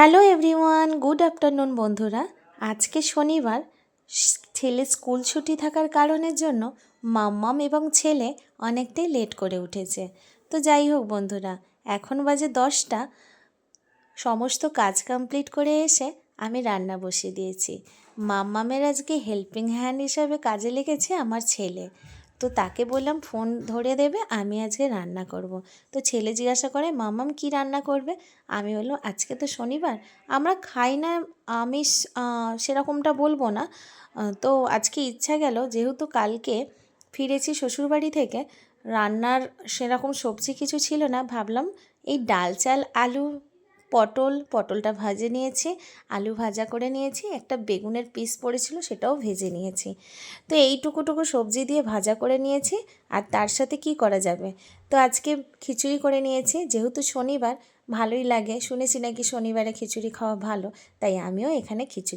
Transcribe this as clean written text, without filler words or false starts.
Hello everyone, good afternoon বন্ধুরা। আজকে শনিবার, ছেলে স্কুল ছুটি থাকার কারণের জন্য মাম্মাম এবং ছেলে অনেকটাই লেট করে উঠেছে। তো যাই হোক বন্ধুরা, এখন বাজে 10টা। সমস্ত কাজ কমপ্লিট করে এসে আমি রান্না বসিয়ে দিয়েছি। মাম্মামের আজকে হেল্পিং হ্যান্ড হিসাবে কাজে লেগেছে আমার ছেলে। তো তাকে বললাম ফোন ধরে দেবে, আমি আজকে রান্না করব। তো ছেলে জিজ্ঞাসা করে মাম্মাম কি রান্না করবে। আমি বললাম আজকে তো শনিবার, আমরা খাই না আমিষ, সেরকমটা বলবো না। তো আজকে ইচ্ছা গেল, যেহেতু কালকে ফিরেছি শ্বশুরবাড়ি থেকে, রান্নার সেরকম সবজি কিছু ছিল না, ভাবলাম এই ডাল চাল আলু পটলটা ভাজে নিয়েছি, আলু ভাজা করে নিয়েছি, একটা বেগুনের পিস পড়েছিল সেটাও ভেজে নিয়েছি। তো এইটুকু সবজি দিয়ে ভাজা করে নিয়েছি। আর তার সাথে কি করা যাবে, তো আজকে খিচুড়ি করে নিয়েছি। যেহেতু শনিবার, ভালোই লাগে, শুনেছি নাকি শনিবারে খিচুড়ি খাওয়া ভালো, তাই আমিও এখানে খিচুড়ি